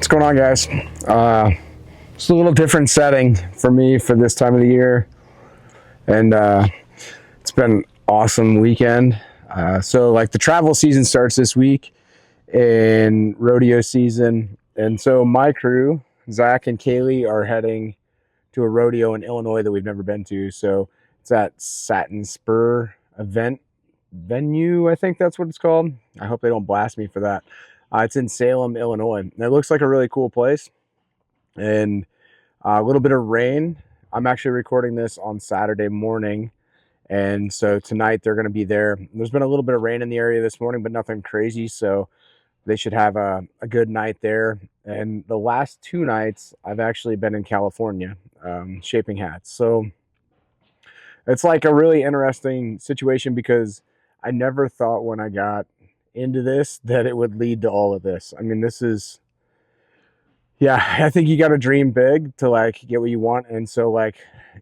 What's going on, guys? It's a little different setting for me for this time of the year, and it's been an awesome weekend. So like the travel season starts this week and rodeo season, and so my crew, Zach and Kaylee, are heading to a rodeo in Illinois that we've never been to. So it's at Satin Spur event venue, I think that's what it's called. I hope they don't blast me for that. It's in Salem, Illinois. And it looks like a really cool place. And a little bit of rain. I'm actually recording this on Saturday morning. And so tonight they're going to be there. There's been a little bit of rain in the area this morning, but nothing crazy. So they should have a good night there. And the last 2 nights, I've actually been in California shaping hats. So it's like a really interesting situation because I never thought when I got into this that it would lead to all of this. I mean, this is, yeah, I think you got to dream big to like get what you want. And so like,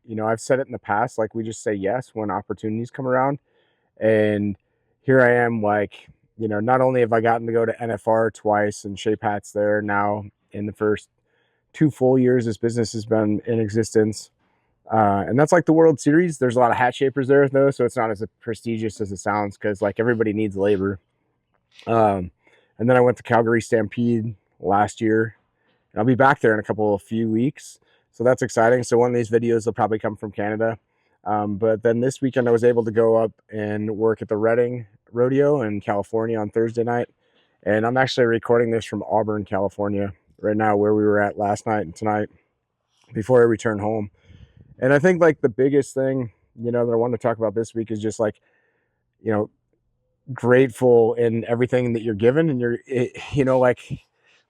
you know, I've said it in the past, like we just say yes when opportunities come around. And here I am, like, you know, not only have I gotten to go to NFR twice and shape hats there now in the first 2 full years this business has been in existence. And that's like the World Series. There's a lot of hat shapers there though, so it's not as prestigious as it sounds because like everybody needs labor. And then I went to Calgary Stampede last year. And I'll be back there in a few weeks. So that's exciting. So one of these videos will probably come from Canada. But then this weekend I was able to go up and work at the Redding Rodeo in California on Thursday night. And I'm actually recording this from Auburn, California right now, where we were at last night and tonight before I return home. And I think like the biggest thing, you know, that I want to talk about this week is just like, you know, grateful in everything that you're given. And you know, like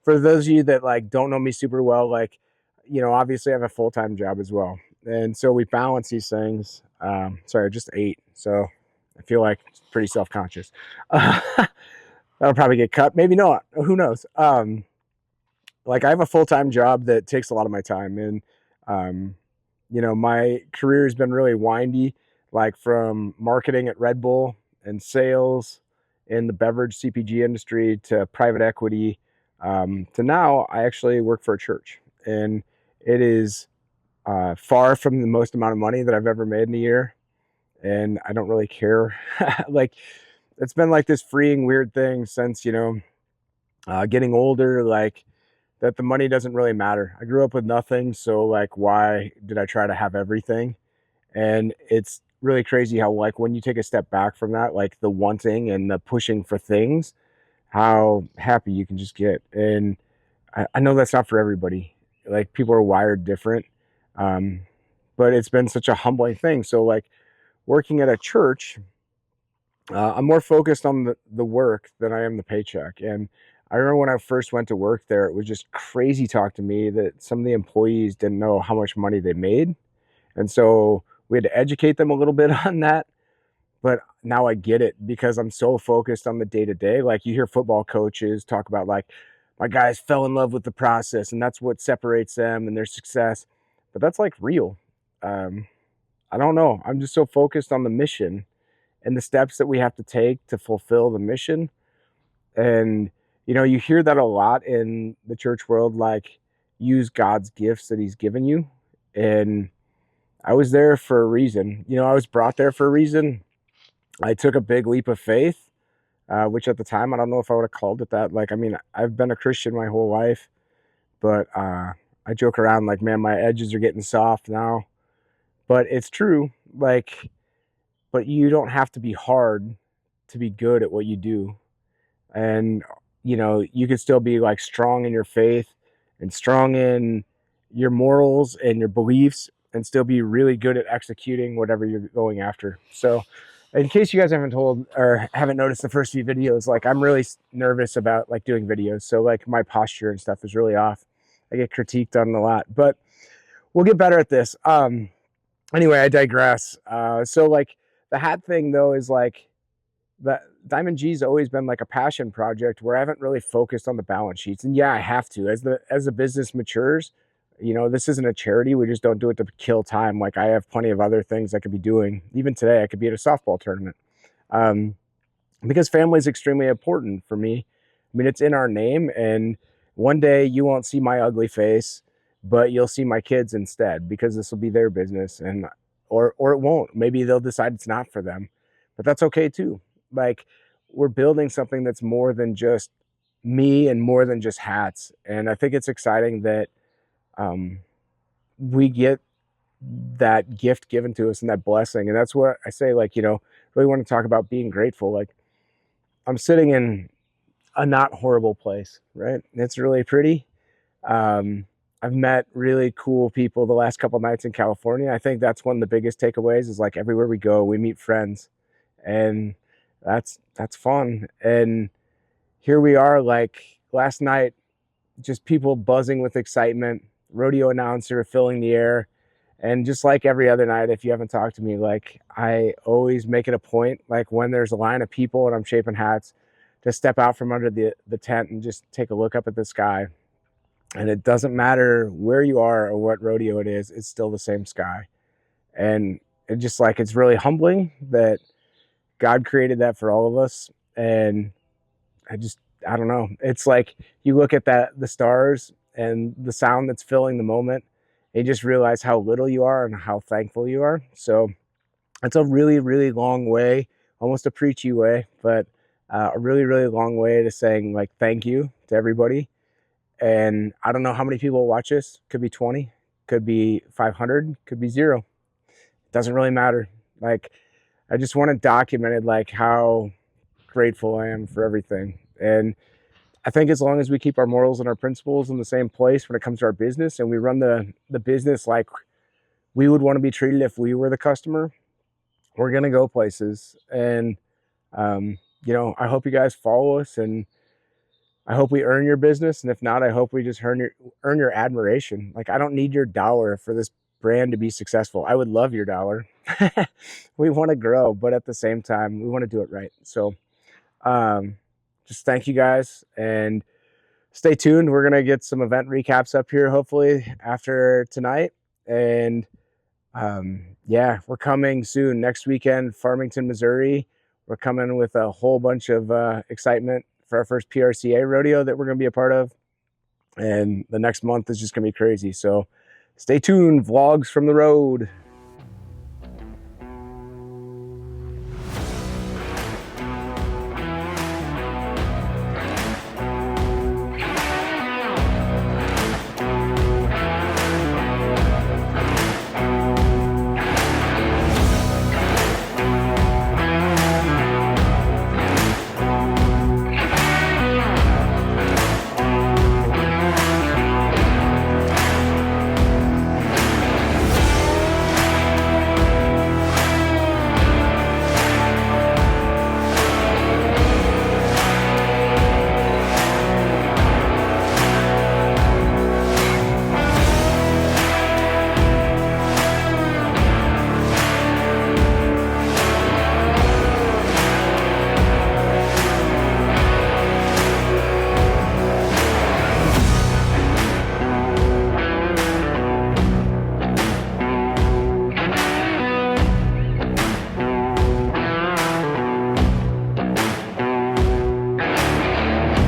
for those of you that like don't know me super well, like, you know, obviously I have a full-time job as well. And so we balance these things. Sorry, I just ate. So I feel like pretty self-conscious. That'll probably get cut. Maybe not. Who knows? Like I have a full-time job that takes a lot of my time. And, you know, my career has been really windy, like from marketing at Red Bull and sales in the beverage CPG industry to private equity, to now I actually work for a church. And it is far from the most amount of money that I've ever made in a year. And I don't really care. Like it's been like this freeing weird thing since, you know, getting older, like that the money doesn't really matter. I grew up with nothing. So like, why did I try to have everything? And it's really crazy how like when you take a step back from that, like the wanting and the pushing for things, how happy you can just get. And I know that's not for everybody. Like people are wired different. But it's been such a humbling thing. So like working at a church, I'm more focused on the work than I am the paycheck. And I remember when I first went to work there, it was just crazy talk to me that some of the employees didn't know how much money they made. And so we had to educate them a little bit on that. But now I get it because I'm so focused on the day to day. Like you hear football coaches talk about like, my guys fell in love with the process and that's what separates them and their success. But that's like real. I don't know. I'm just so focused on the mission and the steps that we have to take to fulfill the mission. And, you know, you hear that a lot in the church world, like use God's gifts that he's given you. And I was there for a reason. You know, I was brought there for a reason. I took a big leap of faith, which at the time, I don't know if I would have called it that. Like, I mean, I've been a Christian my whole life, but I joke around like, man, my edges are getting soft now. But it's true. Like, but you don't have to be hard to be good at what you do. And, you know, you can still be like strong in your faith and strong in your morals and your beliefs and still be really good at executing whatever you're going after. So in case you guys haven't told or haven't noticed the first few videos, like I'm really nervous about like doing videos. So like my posture and stuff is really off. I get critiqued on it a lot, but we'll get better at this. Anyway, I digress. So like the hat thing though is like the Diamond G's always been like a passion project where I haven't really focused on the balance sheets. And yeah, I have to as the business matures. You know, this isn't a charity. We just don't do it to kill time. Like I have plenty of other things I could be doing. Even today, I could be at a softball tournament. Because family is extremely important for me. I mean, it's in our name and one day you won't see my ugly face, but you'll see my kids instead, because this will be their business. And or it won't. Maybe they'll decide it's not for them, but that's okay too. Like, we're building something that's more than just me and more than just hats. And I think it's exciting that um, we get that gift given to us and that blessing. And that's what I say, like, really want to talk about being grateful. Like, I'm sitting in a not horrible place, right? It's really pretty. Um, I've met really cool people the last couple nights in California. I think that's one of the biggest takeaways, is like, everywhere we go, we meet friends, and that's fun. And here we are, like last night, just people buzzing with excitement, rodeo announcer filling the air. And just like every other night, if you haven't talked to me, like, I always make it a point, like when there's a line of people and I'm shaping hats, to step out from under the tent and just take a look up at the sky. And it doesn't matter where you are or what rodeo it is, it's still the same sky. And it just, like, it's really humbling that God created that for all of us. And I don't know. It's like, you look at the stars and the sound that's filling the moment, and you just realize how little you are and how thankful you are. So it's a really, really long way, almost a preachy way, but a really, really long way to saying, like, thank you to everybody. And I don't know how many people watch this. Could be 20, could be 500, could be 0. It doesn't really matter. Like, I just want to document it, like, how grateful I am for everything. And I think as long as we keep our morals and our principles in the same place when it comes to our business, and we run the business like we would want to be treated if we were the customer, we're going to go places. And, I hope you guys follow us, and I hope we earn your business. And if not, I hope we just earn your admiration. Like, I don't need your dollar for this brand to be successful. I would love your dollar. We want to grow, but at the same time, we want to do it right. So, just thank you guys, and stay tuned. We're going to get some event recaps up here, hopefully after tonight. And yeah, we're coming soon. Next weekend, Farmington, Missouri. We're coming with a whole bunch of excitement for our first PRCA rodeo that we're going to be a part of. And the next month is just going to be crazy. So stay tuned. Vlogs from the road.